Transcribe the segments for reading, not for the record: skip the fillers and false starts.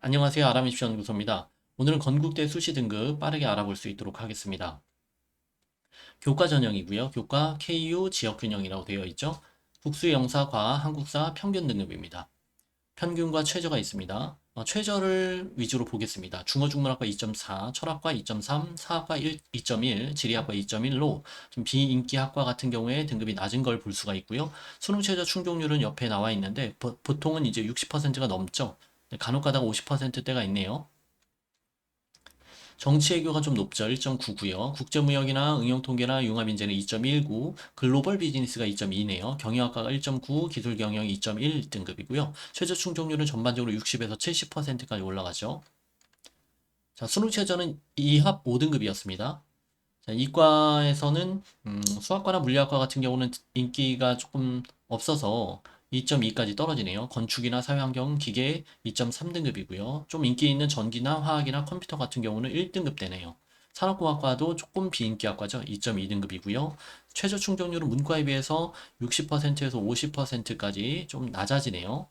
안녕하세요. 아람입시 연구소입니다. 오늘은 건국대 수시 등급 빠르게 알아볼 수 있도록 하겠습니다. 교과 전형이고요. 교과 KU 지역균형이라고 되어 있죠. 국수, 영사, 과학, 한국사 평균 등급입니다. 평균과 최저가 있습니다. 최저를 위주로 보겠습니다. 중어중문학과 2.4, 철학과 2.3, 사학과 2.1, 지리학과 2.1로 좀 비인기학과 같은 경우에 등급이 낮은 걸 볼 수가 있고요. 수능 최저 충족률은 옆에 나와 있는데 보통은 이제 60%가 넘죠. 간혹 가다가 50%대가 있네요. 정치외교가 좀 높죠. 1.99고요. 국제무역이나 응용통계나 융합인재는 2.19, 글로벌 비즈니스가 2.2네요. 경영학과가 1.9, 기술경영이 2.1 등급이고요. 최저 충족률은 전반적으로 60에서 70%까지 올라가죠. 자, 수능 최저는 2합 5등급이었습니다. 자, 이과에서는 수학과나 물리학과 같은 경우는 인기가 조금 없어서 2.2까지 떨어지네요. 건축이나 사회환경, 기계 2.3등급이고요. 좀 인기 있는 전기나 화학이나 컴퓨터 같은 경우는 1등급 되네요. 산업공학과도 조금 비인기 학과죠. 2.2등급이고요. 최저 충족률은 문과에 비해서 60%에서 50%까지 좀 낮아지네요.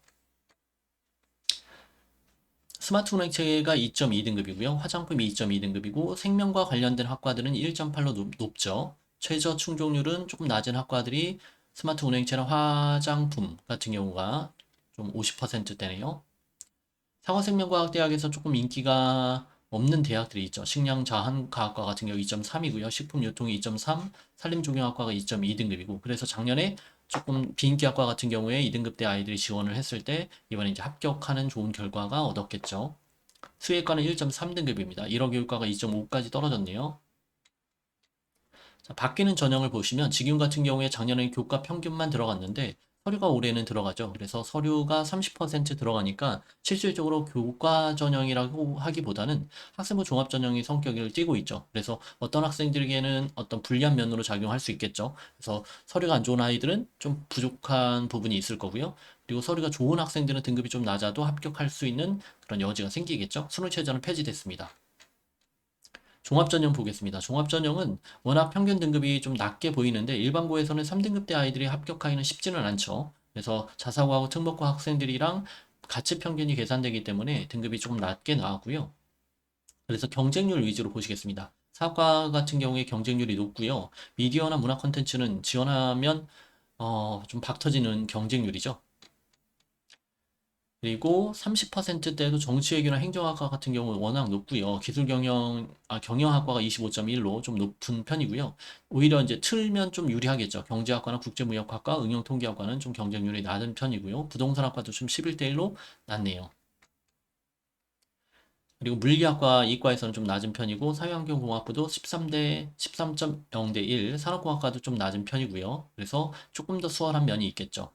스마트 운행체가 2.2등급이고요. 화장품이 2.2등급이고 생명과 관련된 학과들은 1.8로 높죠. 최저 충족률은 조금 낮은 학과들이 스마트 운행체나 화장품 같은 경우가 좀 50%대네요. 상호생명과학대학에서 조금 인기가 없는 대학들이 있죠. 식량자한과학과 같은 경우 2.3이고요. 식품유통이 2.3, 산림조경학과가 2.2등급이고 그래서 작년에 조금 비인기학과 같은 경우에 2등급대 아이들이 지원을 했을 때 이번에 이제 합격하는 좋은 결과가 얻었겠죠. 수의과는 1.3등급입니다. 1어 교육과가 2.5까지 떨어졌네요. 자, 바뀌는 전형을 보시면 지금 같은 경우에 작년에 교과 평균만 들어갔는데 서류가 올해는 들어가죠. 그래서 서류가 30% 들어가니까 실질적으로 교과 전형이라고 하기보다는 학생부 종합 전형의 성격을 띠고 있죠. 그래서 어떤 학생들에게는 어떤 불리한 면으로 작용할 수 있겠죠. 그래서 서류가 안 좋은 아이들은 좀 부족한 부분이 있을 거고요. 그리고 서류가 좋은 학생들은 등급이 좀 낮아도 합격할 수 있는 그런 여지가 생기겠죠. 수능체제는 폐지됐습니다. 종합전형 보겠습니다. 종합전형은 워낙 평균 등급이 좀 낮게 보이는데 일반고에서는 3등급대 아이들이 합격하기는 쉽지는 않죠. 그래서 자사고하고 특목고 학생들이랑 같이 평균이 계산되기 때문에 등급이 조금 낮게 나왔고요. 그래서 경쟁률 위주로 보시겠습니다. 사과 같은 경우에 경쟁률이 높고요. 미디어나 문화 콘텐츠는 지원하면 좀 박 터지는 경쟁률이죠. 그리고 30%대도 정치외교나 행정학과 같은 경우는 워낙 높고요. 경영학과가 25.1로 좀 높은 편이고요. 오히려 이제 틀면 좀 유리하겠죠. 경제학과나 국제무역학과, 응용통계학과는 좀 경쟁률이 낮은 편이고요. 부동산학과도 좀 11대1로 낮네요. 그리고 물리학과, 이과에서는 좀 낮은 편이고, 사회환경공학부도 13.0대 1, 산업공학과도 좀 낮은 편이고요. 그래서 조금 더 수월한 면이 있겠죠.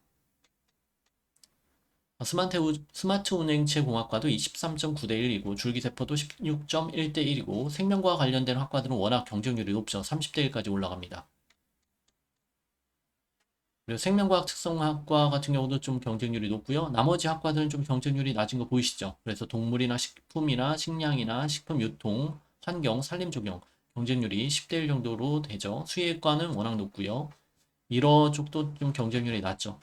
스마트 운행체 공학과도 23.9대 1이고 줄기세포도 16.1대 1이고 생명과 관련된 학과들은 워낙 경쟁률이 높죠. 30대 1까지 올라갑니다. 그리고 생명과학 특성학과 같은 경우도 좀 경쟁률이 높고요. 나머지 학과들은 좀 경쟁률이 낮은 거 보이시죠? 그래서 동물이나 식품이나 식량이나 식품 유통, 환경, 산림 적용 경쟁률이 10대 1 정도로 되죠. 수의과는 워낙 높고요. 일어 쪽도 좀 경쟁률이 낮죠.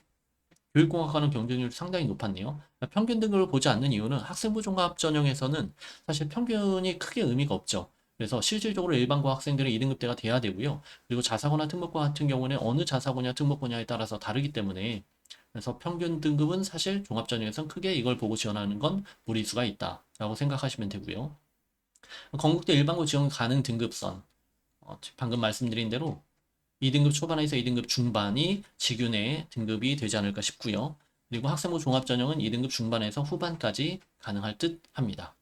교육공학과는 경쟁률이 상당히 높았네요. 평균 등급을 보지 않는 이유는 학생부 종합 전형에서는 사실 평균이 크게 의미가 없죠. 그래서 실질적으로 일반고 학생들은 2등급대가 돼야 되고요. 그리고 자사고나 특목고 같은 경우는 어느 자사고냐 특목고냐에 따라서 다르기 때문에 그래서 평균 등급은 사실 종합 전형에서는 크게 이걸 보고 지원하는 건 무리수가 있다라고 생각하시면 되고요. 건국대 일반고 지원 가능 등급선 방금 말씀드린 대로 2등급 초반에서 2등급 중반이 직윤의 등급이 되지 않을까 싶고요. 그리고 학생부 종합전형은 2등급 중반에서 후반까지 가능할 듯 합니다.